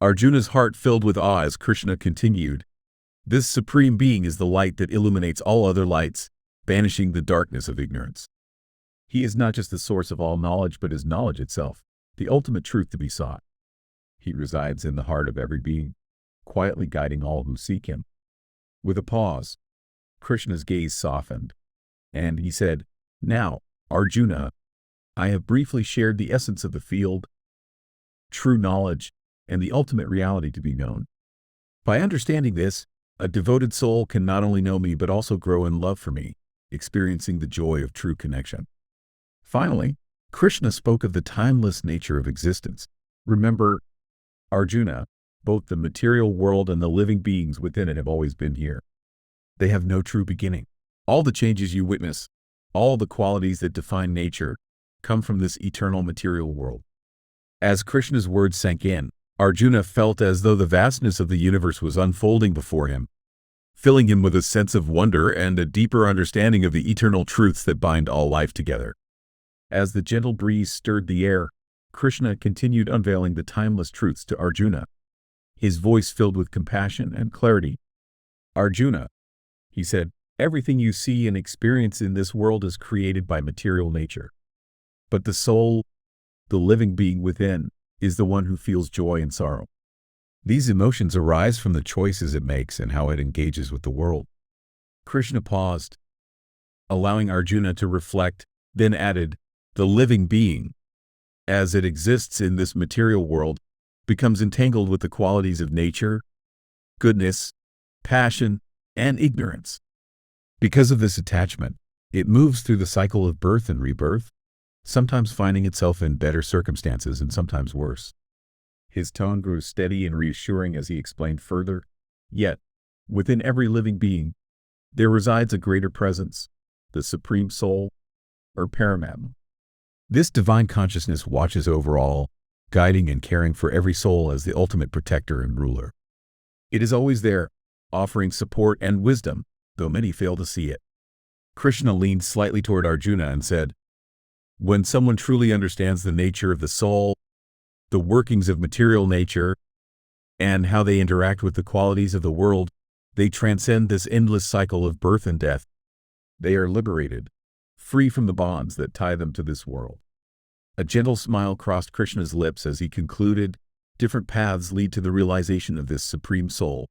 Arjuna's heart filled with awe as Krishna continued. This supreme being is the light that illuminates all other lights, banishing the darkness of ignorance. He is not just the source of all knowledge but is knowledge itself, the ultimate truth to be sought. He resides in the heart of every being, quietly guiding all who seek him. With a pause, Krishna's gaze softened, and he said, "Now, Arjuna, I have briefly shared the essence of the field, true knowledge, and the ultimate reality to be known. By understanding this, a devoted soul can not only know me but also grow in love for me, experiencing the joy of true connection." Finally, Krishna spoke of the timeless nature of existence. Remember, Arjuna, both the material world and the living beings within it have always been here. They have no true beginning. All the changes you witness, all the qualities that define nature, come from this eternal material world. As Krishna's words sank in, Arjuna felt as though the vastness of the universe was unfolding before him, filling him with a sense of wonder and a deeper understanding of the eternal truths that bind all life together. As the gentle breeze stirred the air, Krishna continued unveiling the timeless truths to Arjuna, his voice filled with compassion and clarity. "Arjuna," he said, "everything you see and experience in this world is created by material nature. But the soul, the living being within, is the one who feels joy and sorrow. These emotions arise from the choices it makes and how it engages with the world." Krishna paused, allowing Arjuna to reflect, then added, "The living being, as it exists in this material world, becomes entangled with the qualities of nature, goodness, passion, and ignorance. Because of this attachment, it moves through the cycle of birth and rebirth, sometimes finding itself in better circumstances and sometimes worse." His tone grew steady and reassuring as he explained further, "Yet, within every living being, there resides a greater presence, the Supreme Soul, or Paramatma. This divine consciousness watches over all, guiding and caring for every soul as the ultimate protector and ruler. It is always there, offering support and wisdom, though many fail to see it." Krishna leaned slightly toward Arjuna and said, "When someone truly understands the nature of the soul, the workings of material nature, and how they interact with the qualities of the world, they transcend this endless cycle of birth and death. They are liberated, free from the bonds that tie them to this world." A gentle smile crossed Krishna's lips as he concluded, "Different paths lead to the realization of this Supreme Soul.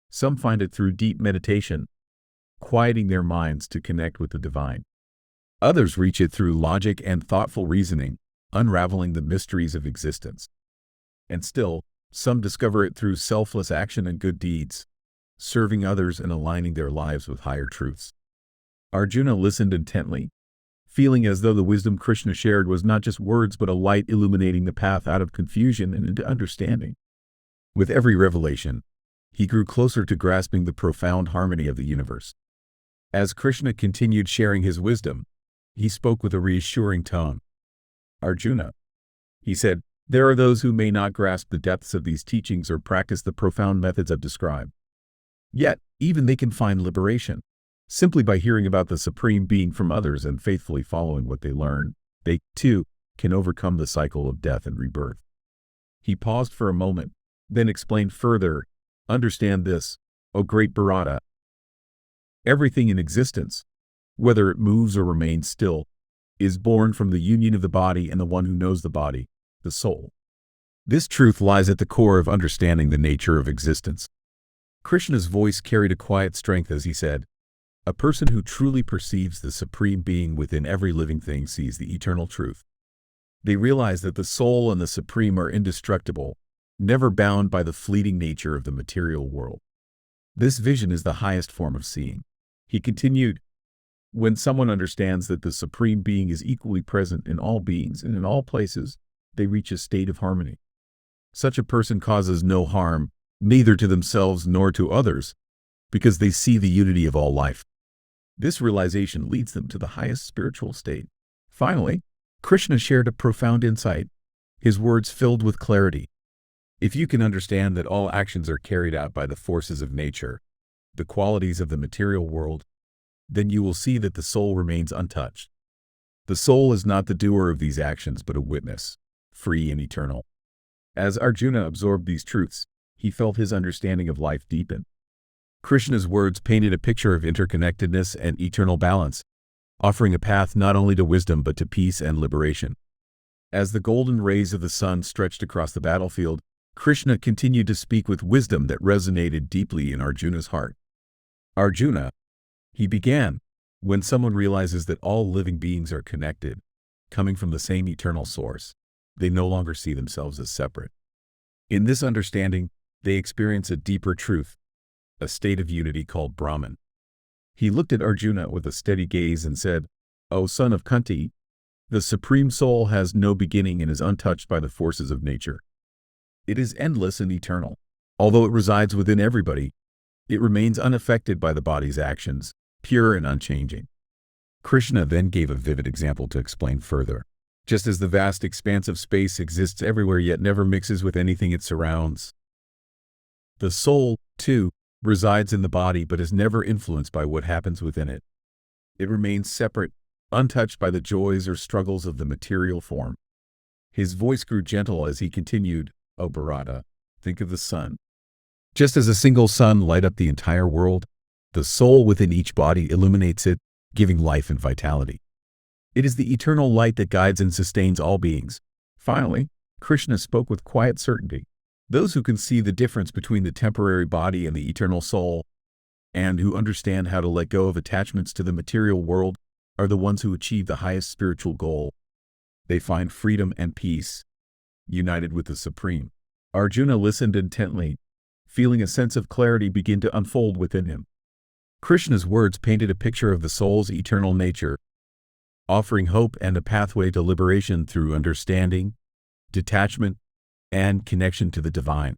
Some find it through deep meditation, quieting their minds to connect with the divine. Others reach it through logic and thoughtful reasoning, unraveling the mysteries of existence. And still, some discover it through selfless action and good deeds, serving others and aligning their lives with higher truths." Arjuna listened intently, feeling as though the wisdom Krishna shared was not just words but a light illuminating the path out of confusion and into understanding. With every revelation, he grew closer to grasping the profound harmony of the universe. As Krishna continued sharing his wisdom, he spoke with a reassuring tone. "Arjuna," he said, "there are those who may not grasp the depths of these teachings or practice the profound methods I've described. Yet, even they can find liberation. Simply by hearing about the Supreme Being from others and faithfully following what they learn, they, too, can overcome the cycle of death and rebirth." He paused for a moment, then explained further, "Understand this, O great Bharata. Everything in existence, whether it moves or remains still, is born from the union of the body and the one who knows the body, the soul. This truth lies at the core of understanding the nature of existence." Krishna's voice carried a quiet strength as he said, "A person who truly perceives the Supreme Being within every living thing sees the eternal truth. They realize that the soul and the Supreme are indestructible, never bound by the fleeting nature of the material world. This vision is the highest form of seeing." He continued, "When someone understands that the Supreme Being is equally present in all beings and in all places, they reach a state of harmony. Such a person causes no harm, neither to themselves nor to others, because they see the unity of all life. This realization leads them to the highest spiritual state." Finally, Krishna shared a profound insight, his words filled with clarity. "If you can understand that all actions are carried out by the forces of nature, the qualities of the material world, then you will see that the soul remains untouched. The soul is not the doer of these actions but a witness, free and eternal. As Arjuna absorbed these truths, he felt his understanding of life deepen. Krishna's words painted a picture of interconnectedness and eternal balance, offering a path not only to wisdom but to peace and liberation. As the golden rays of the sun stretched across the battlefield, Krishna continued to speak with wisdom that resonated deeply in Arjuna's heart. Arjuna, he began, when someone realizes that all living beings are connected, coming from the same eternal source, they no longer see themselves as separate. In this understanding, they experience a deeper truth, a state of unity called Brahman. He looked at Arjuna with a steady gaze and said, "O son of Kunti, the Supreme Soul has no beginning and is untouched by the forces of nature. It is endless and eternal. Although it resides within everybody, it remains unaffected by the body's actions, pure and unchanging." Krishna then gave a vivid example to explain further. Just as the vast expanse of space exists everywhere yet never mixes with anything it surrounds, the soul, too, resides in the body but is never influenced by what happens within it. It remains separate, untouched by the joys or struggles of the material form. His voice grew gentle as he continued, "O Bharata, think of the sun. Just as a single sun lights up the entire world, the soul within each body illuminates it, giving life and vitality. It is the eternal light that guides and sustains all beings." Finally, Krishna spoke with quiet certainty. Those who can see the difference between the temporary body and the eternal soul, and who understand how to let go of attachments to the material world, are the ones who achieve the highest spiritual goal. They find freedom and peace, united with the Supreme. Arjuna listened intently, feeling a sense of clarity begin to unfold within him. Krishna's words painted a picture of the soul's eternal nature, offering hope and a pathway to liberation through understanding, detachment, and connection to the divine.